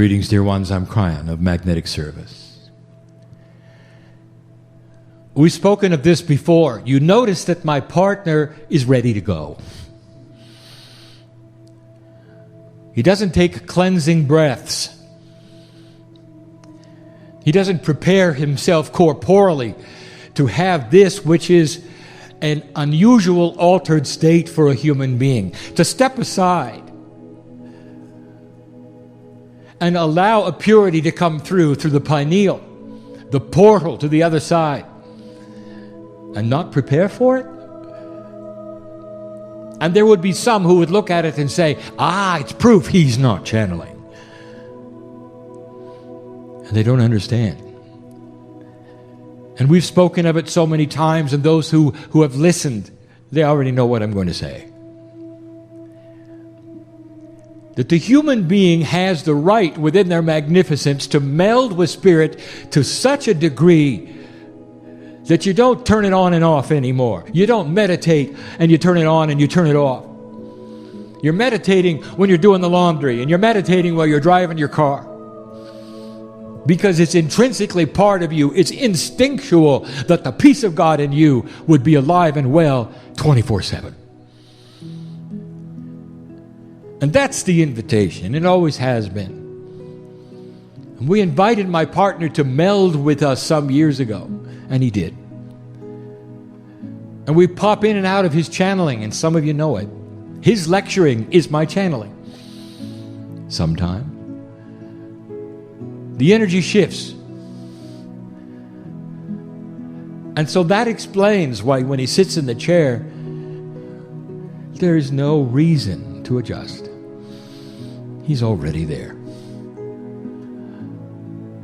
Greetings, dear ones. I'm Kryon of Magnetic Service. We've spoken of this before. You notice that my partner is ready to go. He doesn't take cleansing breaths. He doesn't prepare himself corporally to have this, which is an unusual altered state for a human being, to step aside and allow a purity to come through the pineal, the portal to the other side, and not prepare for it? And there would be some who would look at it and say, it's proof he's not channeling. And they don't understand. And we've spoken of it so many times, and those who have listened, they already know what I'm going to say. That the human being has the right within their magnificence to meld with spirit to such a degree that you don't turn it on and off anymore. You don't meditate and you turn it on and you turn it off. You're meditating when you're doing the laundry, and you're meditating while you're driving your car. Because it's intrinsically part of you. It's instinctual that the peace of God in you would be alive and well 24/7. And that's the invitation. It always has been. And we invited my partner to meld with us some years ago, and he did. And we pop in and out of his channeling, and some of you know it. His lecturing is my channeling. Sometime. The energy shifts. And so that explains why when he sits in the chair, there is no reason to adjust. He's already there.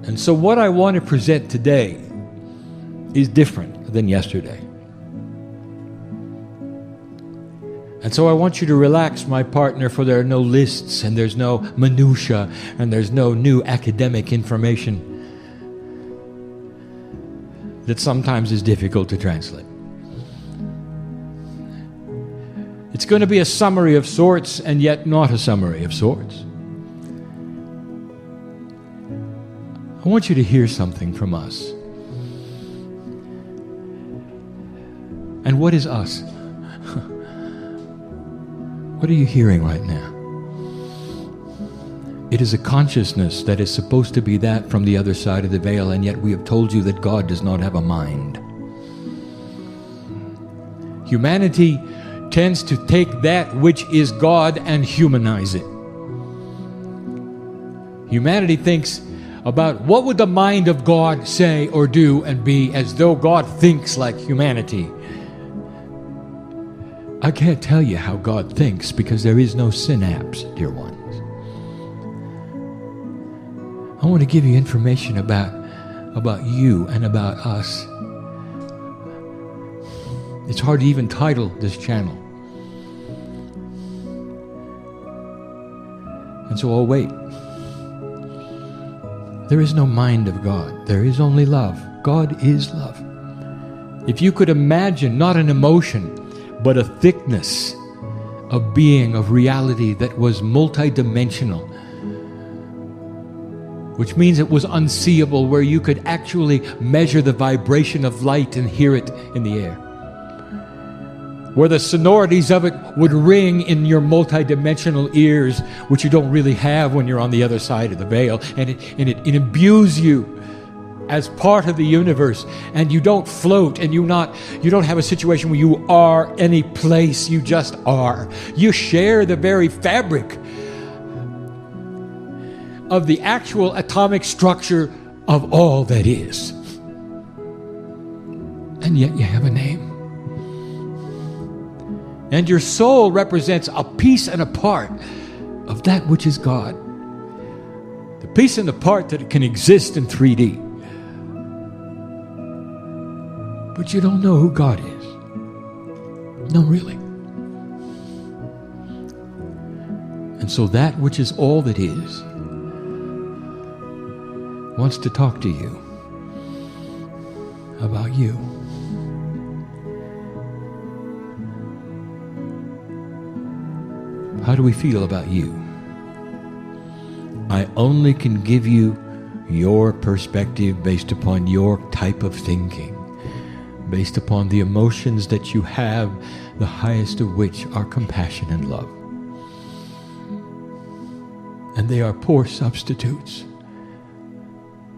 And so what I want to present today is different than yesterday. And so I want you to relax, my partner, for there are no lists, and there's no minutia, and there's no new academic information that sometimes is difficult to translate. It's going to be a summary of sorts, and yet not a summary of sorts. I want you to hear something from us. And what is us? What are you hearing right now? It is a consciousness that is supposed to be that from the other side of the veil, and yet we have told you that God does not have a mind. Humanity tends to take that which is God and humanize it. Humanity thinks about what would the mind of God say or do and be, as though God thinks like humanity. I can't tell you how God thinks, because there is no synapse, dear ones. I want to give you information about you and about us. It's hard to even title this channel. And so I'll wait. There is no mind of God. There is only love. God is love. If you could imagine not an emotion, but a thickness of being, of reality that was multidimensional, which means it was unseeable, where you could actually measure the vibration of light and hear it in the air, where the sonorities of it would ring in your multidimensional ears, which you don't really have when you're on the other side of the veil, and it imbues you as part of the universe, and you don't float, and you don't have a situation where you are any place. You just are. You share the very fabric of the actual atomic structure of all that is, and yet you have a name. And your soul represents a piece and a part of that which is God. The piece and the part that it can exist in 3D. But you don't know who God is. No, really. And so that which is all that is wants to talk to you about you. How do we feel about you? I only can give you your perspective based upon your type of thinking, based upon the emotions that you have, the highest of which are compassion and love. And they are poor substitutes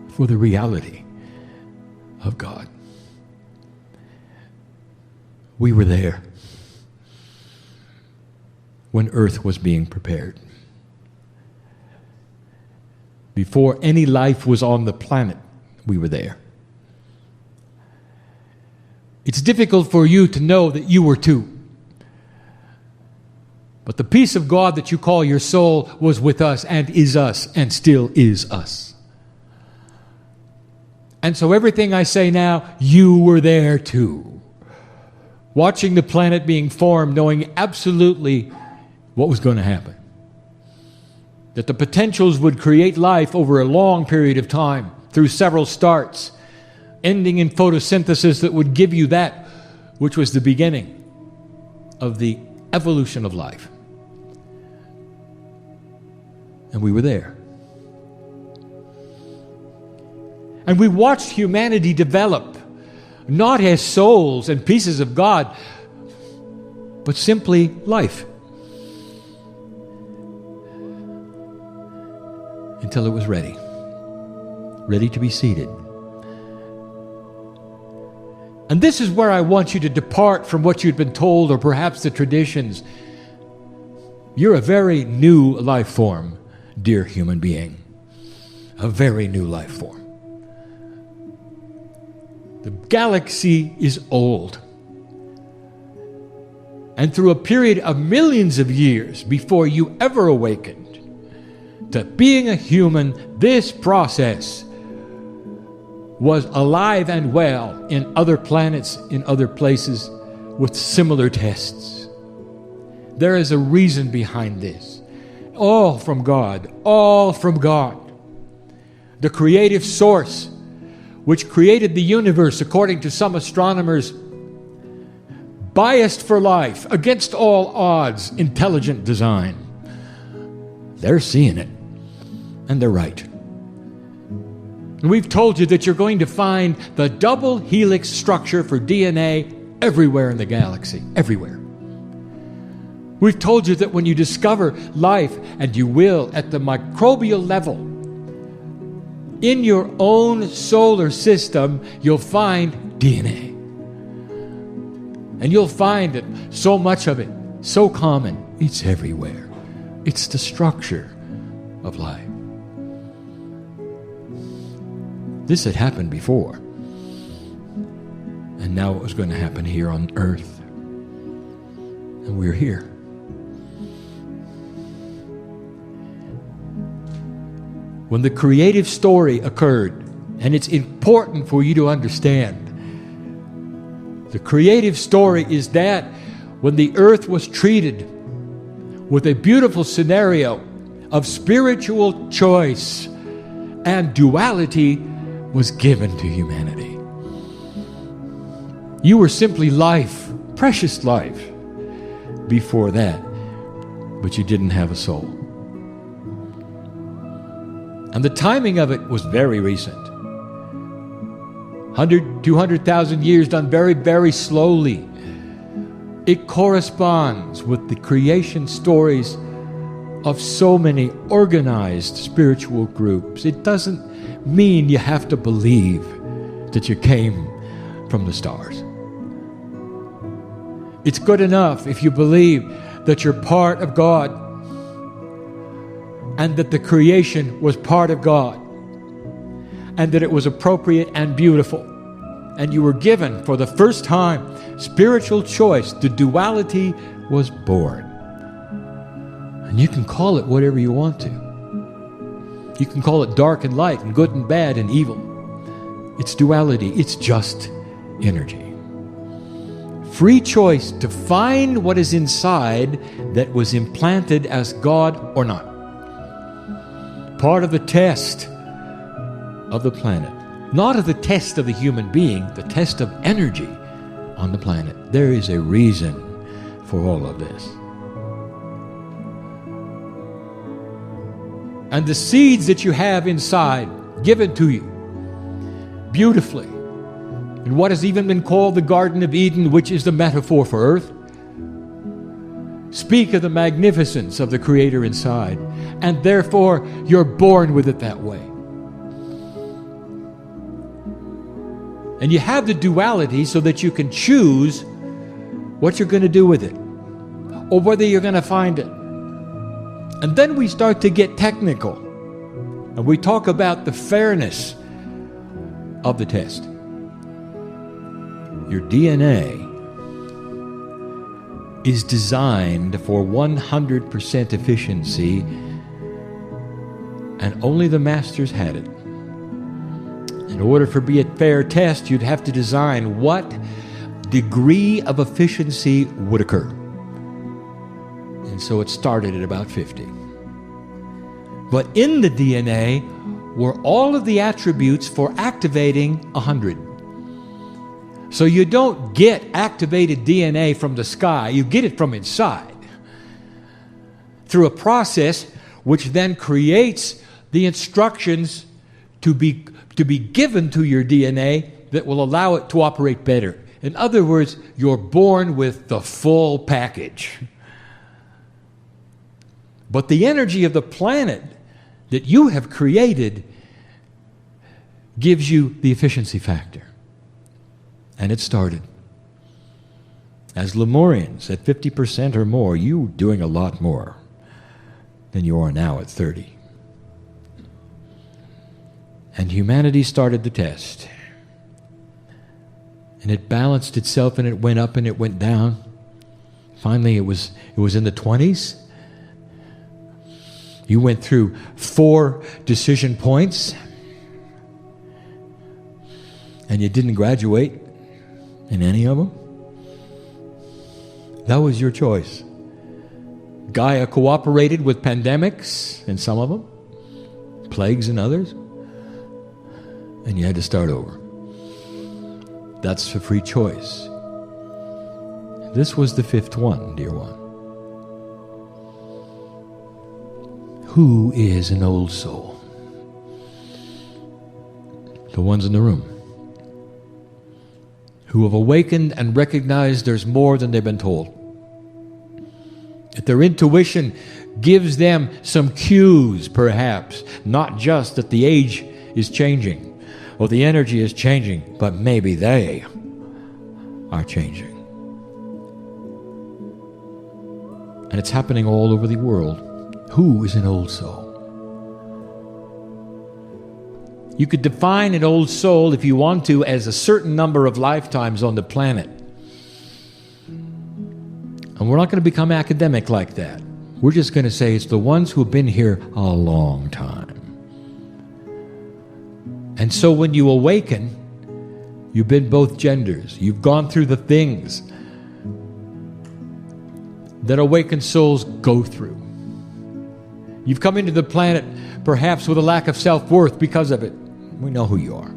for the reality of God. We were there when earth was being prepared. Before any life was on the planet, we were there. It's difficult for you to know that you were too. But the peace of God that you call your soul was with us and is us and still is us. And so everything I say now, you were there too. Watching the planet being formed, knowing absolutely what was going to happen. That the potentials would create life over a long period of time through several starts, ending in photosynthesis that would give you that which was the beginning of the evolution of life. And we were there. And we watched humanity develop, not as souls and pieces of God, but simply life. Until it was ready to be seeded. And this is where I want you to depart from what you'd been told, or perhaps the traditions. You're a very new life form, dear human being. A very new life form. The galaxy is old. And through a period of millions of years before you ever awakened to being a human, this process was alive and well in other planets, in other places, with similar tests. There is a reason behind this. All from God. All from God. The creative source, which created the universe, according to some astronomers, biased for life, against all odds, intelligent design. They're seeing it. And they're right. And we've told you that you're going to find the double helix structure for DNA everywhere in the galaxy. Everywhere. We've told you that when you discover life, and you will at the microbial level, in your own solar system, you'll find DNA. And you'll find that so much of it, so common, it's everywhere. It's the structure of life. This had happened before. And now it was going to happen here on earth. And we're here. When the creative story occurred, and it's important for you to understand, the creative story is that when the earth was treated with a beautiful scenario of spiritual choice and duality was given to humanity. You were simply life, precious life, before that, but you didn't have a soul. And the timing of it was very recent. 100, 200,000 years done very, very slowly. It corresponds with the creation stories of so many organized spiritual groups. It doesn't mean you have to believe that you came from the stars. It's good enough if you believe that you're part of God and that the creation was part of God and that it was appropriate and beautiful and you were given for the first time spiritual choice. The duality was born. And you can call it whatever you want to. You can call it dark and light and good and bad and evil. It's duality. It's just energy. Free choice to find what is inside that was implanted as God or not. Part of the test of the planet. Not of the test of the human being, the test of energy on the planet. There is a reason for all of this. and the seeds that you have inside given to you beautifully in what has even been called the Garden of Eden, which is the metaphor for earth, speak of the magnificence of the Creator inside, and therefore you're born with it that way. And you have the duality so that you can choose what you're going to do with it, or whether you're going to find it. And then we start to get technical, and we talk about the fairness of the test. Your DNA is designed for 100% efficiency, and only the masters had it. In order for it to be a fair test, you'd have to design what degree of efficiency would occur. And so it started at about 50. But in the DNA were all of the attributes for activating 100. So you don't get activated DNA from the sky, you get it from inside, through a process which then creates the instructions to be given to your DNA that will allow it to operate better. In other words, you're born with the full package. But the energy of the planet that you have created gives you the efficiency factor. And it started. As Lemurians, at 50% or more, you doing a lot more than you are now at 30. And humanity started the test. And it balanced itself, and it went up and it went down. Finally, it was in the 20s. You went through 4 decision points, and you didn't graduate in any of them. That was your choice. Gaia cooperated with pandemics in some of them, plagues in others, and you had to start over. That's a free choice. This was the 5th one, dear one. Who is an old soul? The ones in the room who have awakened and recognized there's more than they've been told. That their intuition gives them some cues, perhaps, not just that the age is changing or the energy is changing, but maybe they are changing. And it's happening all over the world. Who is an old soul? You could define an old soul, if you want to, as a certain number of lifetimes on the planet. And we're not going to become academic like that. We're just going to say it's the ones who have been here a long time. And so when you awaken, you've been both genders. You've gone through the things that awakened souls go through. You've come into the planet perhaps with a lack of self-worth because of it. We know who you are.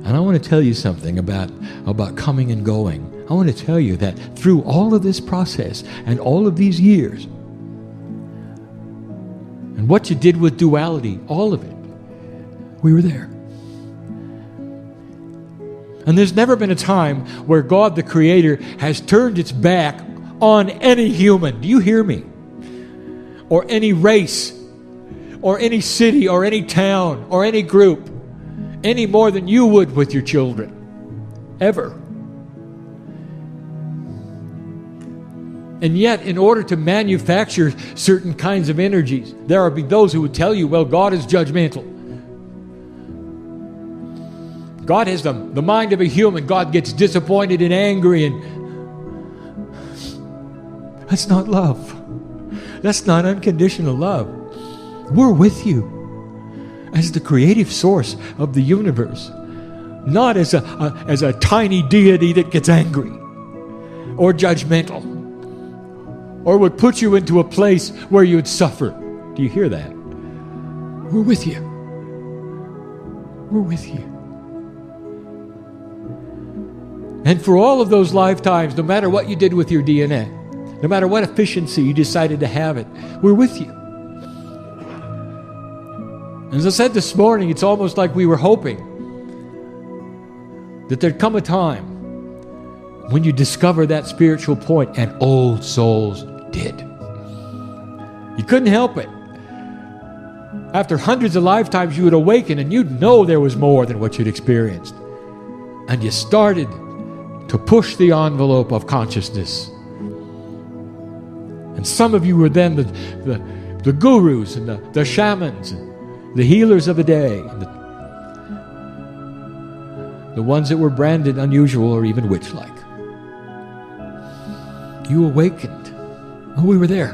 And I want to tell you something about coming and going. I want to tell you that through all of this process and all of these years, and what you did with duality, all of it, we were there. And there's never been a time where God the Creator has turned its back on any human. Do you hear me? Or any race, or any city, or any town, or any group, any more than you would with your children. Ever. And yet, in order to manufacture certain kinds of energies, there will be those who would tell you, well, God is judgmental. God has the mind of a human. God gets disappointed and angry, and that's not love. That's not unconditional love. We're with you as the creative source of the universe, not as a tiny deity that gets angry or judgmental or would put you into a place where you'd suffer. Do you hear that? We're with you. We're with you. And for all of those lifetimes, no matter what you did with your DNA, No matter what efficiency you decided to have it, we're with you. As I said this morning, it's almost like we were hoping that there'd come a time when you discover that spiritual point, and old souls did. You couldn't help it. After hundreds of lifetimes, you would awaken and you'd know there was more than what you'd experienced. And you started to push the envelope of consciousness. And some of you were then the gurus and the shamans, and the healers of the day, and the ones that were branded unusual or even witch-like. You awakened. Oh, we were there.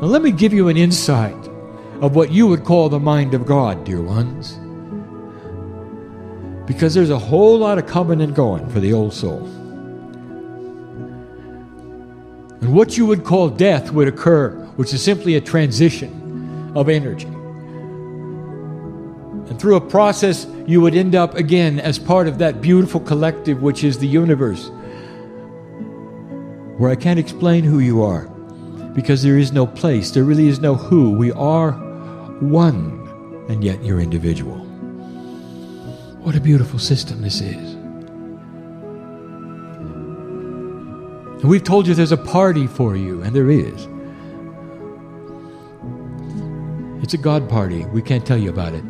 Now let me give you an insight of what you would call the mind of God, dear ones. Because there's a whole lot of coming and going for the old soul. And what you would call death would occur, which is simply a transition of energy. And through a process, you would end up again as part of that beautiful collective which is the universe, where I can't explain who you are, because there is no place, there really is no who. We are one, and yet you're individual. What a beautiful system this is. And we've told you there's a party for you, and there is. It's a God party. We can't tell you about it.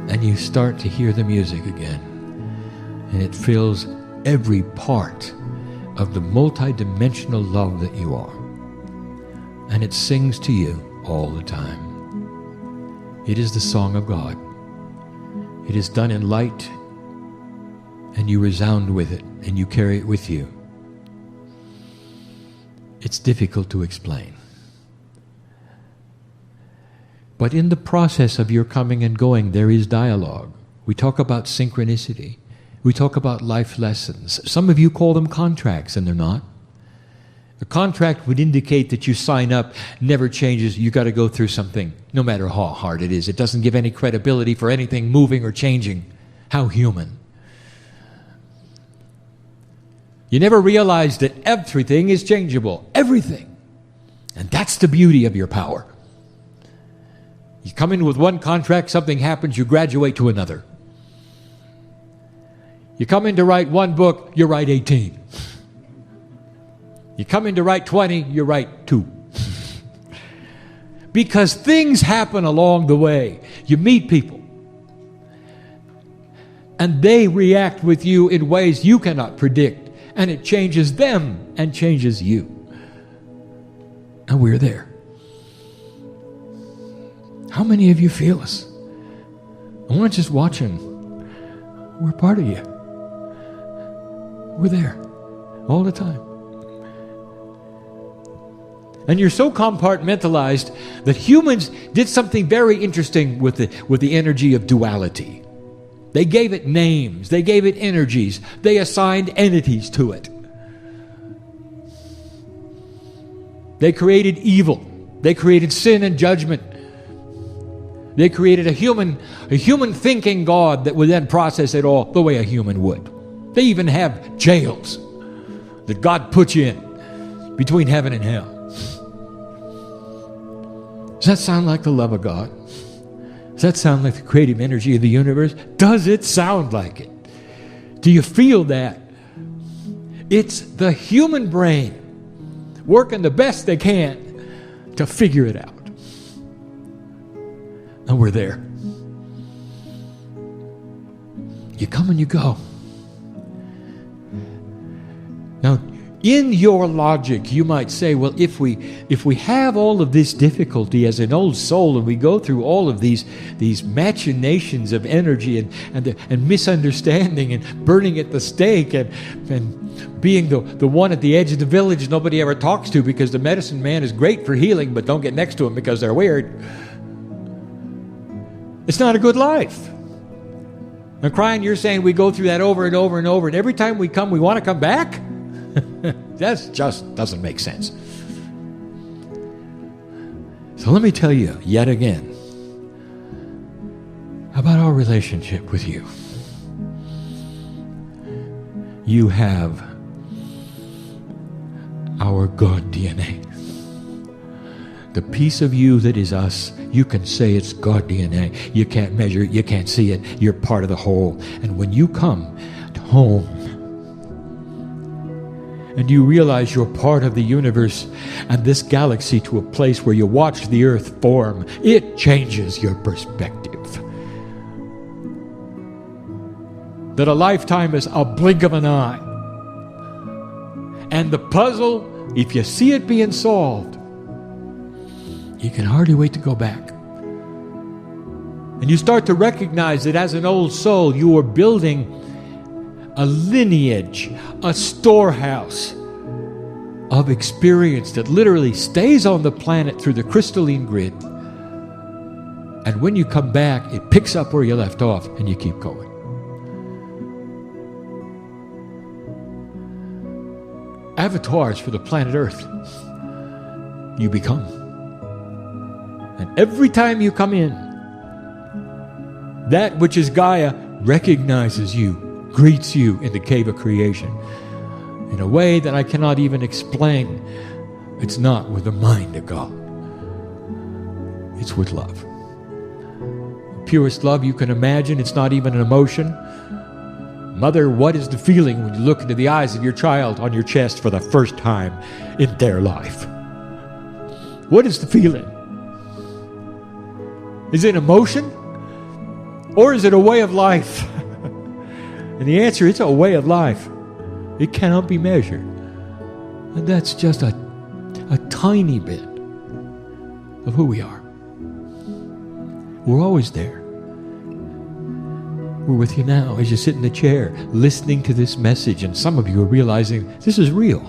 And you start to hear the music again. And it fills every part of the multidimensional love that you are. And it sings to you all the time. It is the song of God. It is done in light, and you resound with it, and you carry it with you. It's difficult to explain. But in the process of your coming and going, there is dialogue. We talk about synchronicity. We talk about life lessons. Some of you call them contracts, and they're not. A contract would indicate that you sign up, never changes, you got to go through something, no matter how hard it is. It doesn't give any credibility for anything moving or changing. How human. You never realize that everything is changeable. Everything. And that's the beauty of your power. You come in with one contract, something happens, you graduate to another. You come in to write one book, you write 18. You come in to write 20, you write 2. Because things happen along the way. You meet people. And they react with you in ways you cannot predict. And it changes them and changes you. And we're there. How many of you feel us? And we're not just watching. We're part of you. We're there all the time. And you're so compartmentalized that humans did something very interesting with the energy of duality. They gave it names. They gave it energies. They assigned entities to it. They created evil. They created sin and judgment. They created a human thinking God that would then process it all the way a human would. They even have jails that God put you in between heaven and hell. Does that sound like the love of God? Does that sound like the creative energy of the universe? Does it sound like it? Do you feel that? It's the human brain working the best they can to figure it out. And we're there. You come and you go. Now, in your logic, you might say, well, if we have all of this difficulty as an old soul, and we go through all of these machinations of energy and misunderstanding and burning at the stake and being the one at the edge of the village nobody ever talks to because the medicine man is great for healing, but don't get next to him because they're weird. It's not a good life. Now, Kryon, you're saying we go through that over and over and over, and every time we come, we want to come back? That just doesn't make sense. So let me tell you yet again about our relationship with you. You have our God DNA. The piece of you that is us, you can say it's God DNA. You can't measure it, you can't see it. You're part of the whole. And when you come home and you realize you're part of the universe and this galaxy to a place where you watch the earth form, it changes your perspective. That a lifetime is a blink of an eye. And the puzzle, if you see it being solved, you can hardly wait to go back. And you start to recognize that as an old soul, you are building a lineage, a storehouse of experience that literally stays on the planet through the crystalline grid. And when you come back, it picks up where you left off and you keep going. Avatars for the planet Earth. You become. And every time you come in, that which is Gaia recognizes you, greets you in the cave of creation in a way that I cannot even explain. It's not with the mind of God. It's with love. The purest love you can imagine. It's not even an emotion. Mother, what is the feeling when you look into the eyes of your child on your chest for the first time in their life? What is the feeling? Is it emotion? Or is it a way of life? And the answer, it's a way of life. It cannot be measured. And that's just a tiny bit of who we are. We're always there. We're with you now as you sit in the chair listening to this message, and some of you are realizing this is real.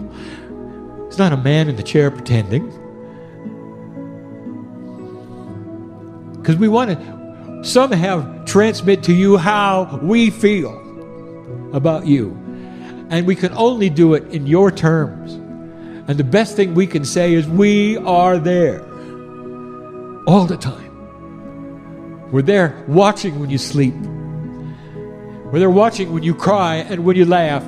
It's not a man in the chair pretending. Because we want to somehow transmit to you how we feel about you. And we can only do it in your terms. And the best thing we can say is we are there all the time. We're there watching when you sleep. We're there watching when you cry and when you laugh.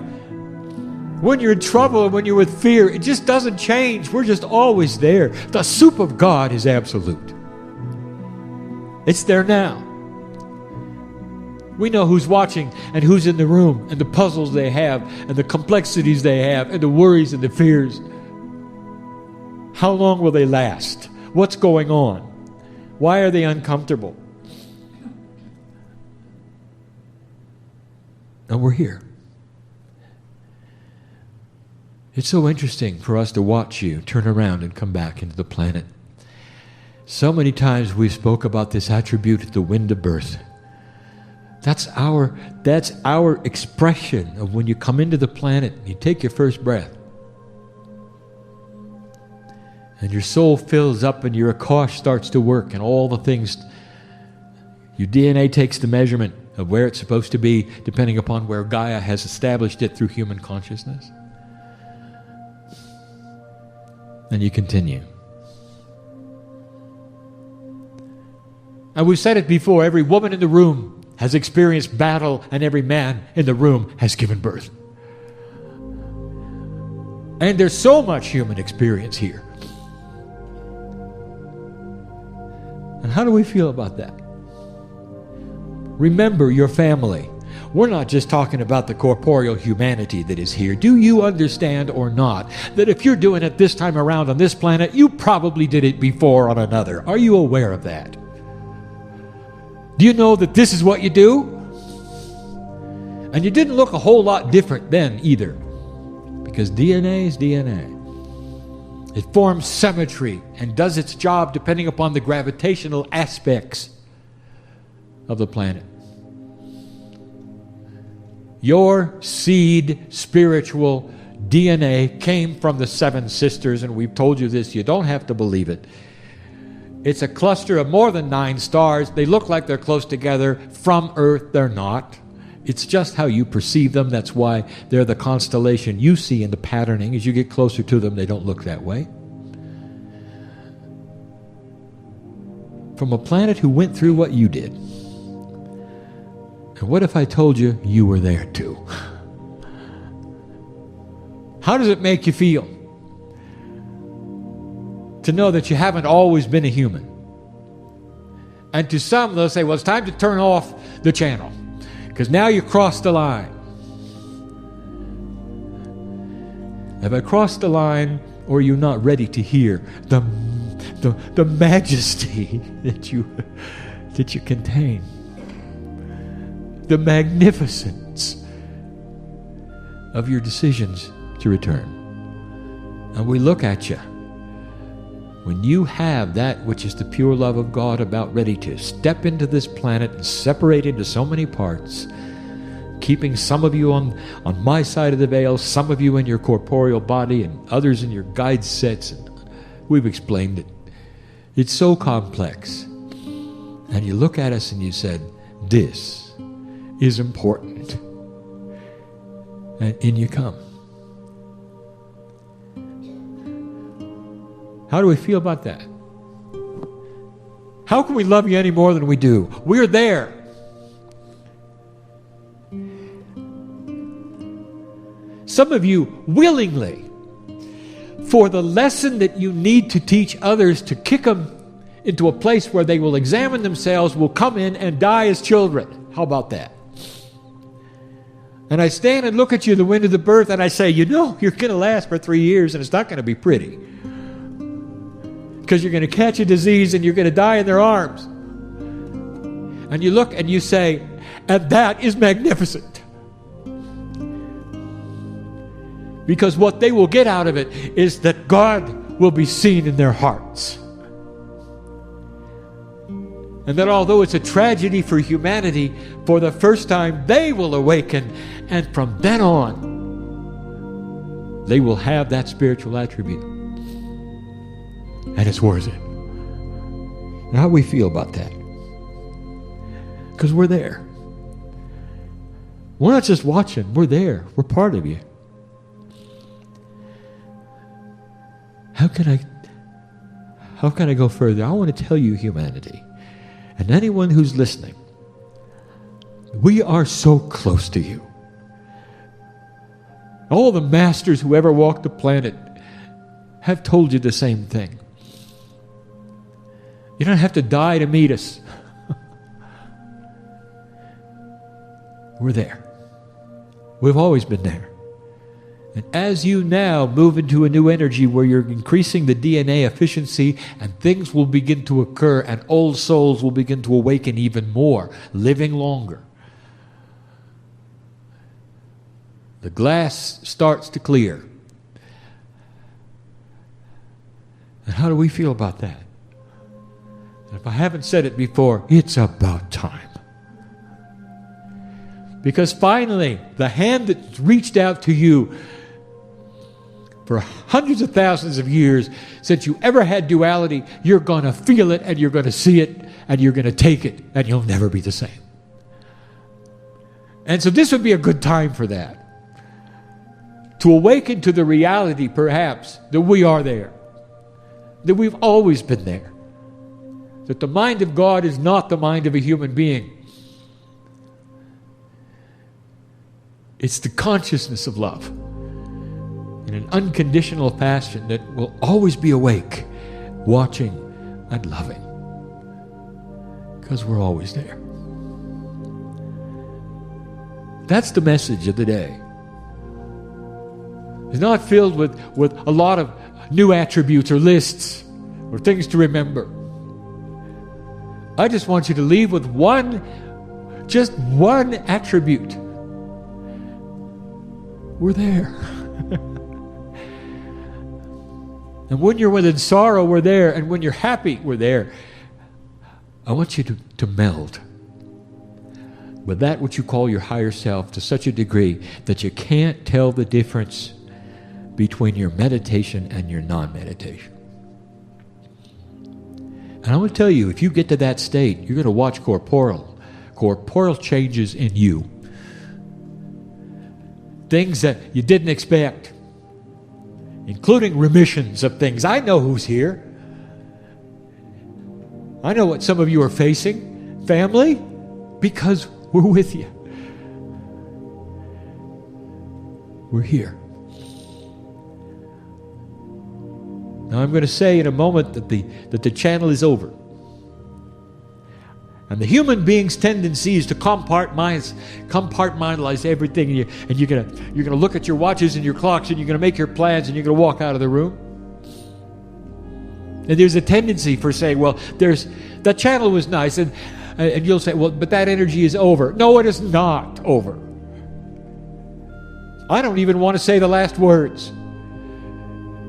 When you're in trouble and when you're with fear, it just doesn't change. We're just always there. The soup of God is absolute. It's there now. We know who's watching and who's in the room and the puzzles they have and the complexities they have and the worries and the fears. How long will they last? What's going on? Why are they uncomfortable? And we're here. It's so interesting for us to watch you turn around and come back into the planet. So many times we spoke about this attribute, the wind of birth. That's our expression of when you come into the planet, you take your first breath. And your soul fills up and your Akash starts to work and all the things. Your DNA takes the measurement of where it's supposed to be, depending upon where Gaia has established it through human consciousness. And you continue. And we've said it before, every woman in the room has experienced battle and every man in the room has given birth. And there's so much human experience here. And how do we feel about that? Remember your family. We're not just talking about the corporeal humanity that is here. Do you understand or not that if you're doing it this time around on this planet, you probably did it before on another? Are you aware of that? Do you know that this is what you do? And you didn't look a whole lot different then either. Because DNA is DNA. It forms symmetry and does its job depending upon the gravitational aspects of the planet. Your seed spiritual DNA came from the seven sisters, and we've told you this, you don't have to believe it. It's a cluster of more than 9 stars. They look like they're close together. From Earth, they're not. It's just how you perceive them. That's why they're the constellation you see in the patterning. As you get closer to them, they don't look that way. From a planet who went through what you did. And what if I told you you were there too? How does it make you feel to know that you haven't always been a human? And to some, they'll say, well, it's time to turn off the channel because now you crossed the line. Have I crossed the line, or are you not ready to hear the majesty that you contain? The magnificence of your decisions to return. And we look at you. When you have that which is the pure love of God about ready to step into this planet and separate into so many parts, keeping some of you on my side of the veil, some of you in your corporeal body, and others in your guide sets. And we've explained it. It's so complex. And you look at us and you said, this is important. And in you come. How do we feel about that? How can we love you any more than we do? We're there. Some of you willingly, for the lesson that you need to teach others to kick them into a place where they will examine themselves, will come in and die as children. How about that? And I stand and look at you the wind of the birth and I say, you know, you're going to last for 3 years and it's not going to be pretty. Because you're going to catch a disease and you're going to die in their arms. And you look and you say, and that is magnificent. Because what they will get out of it is that God will be seen in their hearts. And that although it's a tragedy for humanity, for the first time they will awaken. And from then on, they will have that spiritual attribute. And it's worth it. And how do we feel about that? Because we're there. We're not just watching. We're there. We're part of you. How can I go further? I want to tell you, humanity, and anyone who's listening, we are so close to you. All the masters who ever walked the planet have told you the same thing. You don't have to die to meet us. We're there. We've always been there. And as you now move into a new energy where you're increasing the DNA efficiency and things will begin to occur and old souls will begin to awaken even more, living longer. The glass starts to clear. And how do we feel about that? And if I haven't said it before, it's about time. Because finally, the hand that reached out to you for hundreds of thousands of years, since you ever had duality, you're going to feel it and you're going to see it and you're going to take it and you'll never be the same. And so this would be a good time for that. To awaken to the reality, perhaps, that we are there. That we've always been there. That the mind of God is not the mind of a human being. It's the consciousness of love. In an unconditional fashion that will always be awake, watching and loving. Because we're always there. That's the message of the day. It's not filled with a lot of new attributes or lists or things to remember. I just want you to leave with just one attribute. We're there. And when you're within sorrow, we're there. And when you're happy, we're there. I want you to meld with that which you call your higher self to such a degree that you can't tell the difference between your meditation and your non-meditation. And I want to tell you, if you get to that state, you're going to watch corporeal changes in you. Things that you didn't expect. Including remissions of things. I know who's here. I know what some of you are facing. Family, because we're with you. We're here. Now I'm going to say in a moment that the channel is over. And the human being's tendency is to compartmentalize everything, and you're going to look at your watches and your clocks, and you're going to make your plans, and you're going to walk out of the room. And there's a tendency for saying, well, that channel was nice, and you'll say, well, but that energy is over. No, it is not over. I don't even want to say the last words,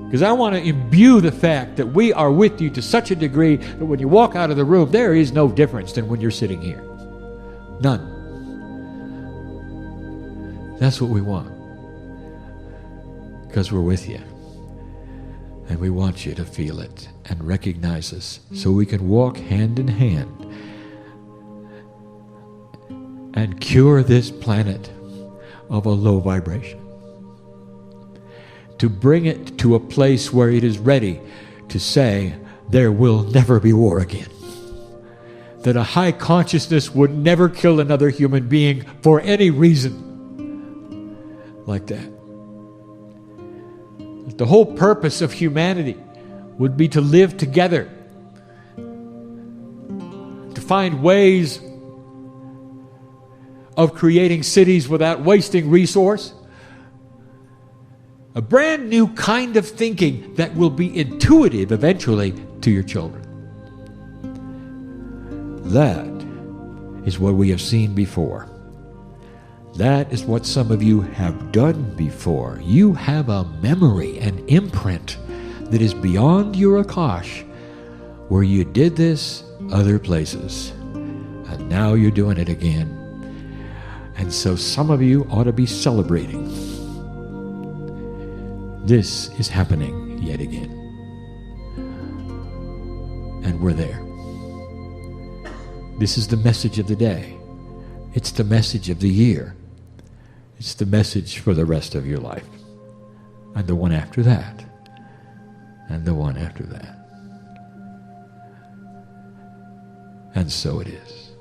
because I want to imbue the fact that we are with you to such a degree that when you walk out of the room, there is no difference than when you're sitting here. None. That's what we want, because we're with you. And we want you to feel it and recognize us so we can walk hand in hand and cure this planet of a low vibration. To bring it to a place where it is ready to say, there will never be war again. That a high consciousness would never kill another human being for any reason like that. That the whole purpose of humanity would be to live together, to find ways of creating cities without wasting resource. A brand new kind of thinking that will be intuitive eventually to your children. That is what we have seen before. That is what some of you have done before. You have a memory, an imprint that is beyond your Akash, where you did this other places. And now you're doing it again. And so some of you ought to be celebrating. This is happening yet again. And we're there. This is the message of the day. It's the message of the year. It's the message for the rest of your life. And the one after that. And the one after that. And so it is.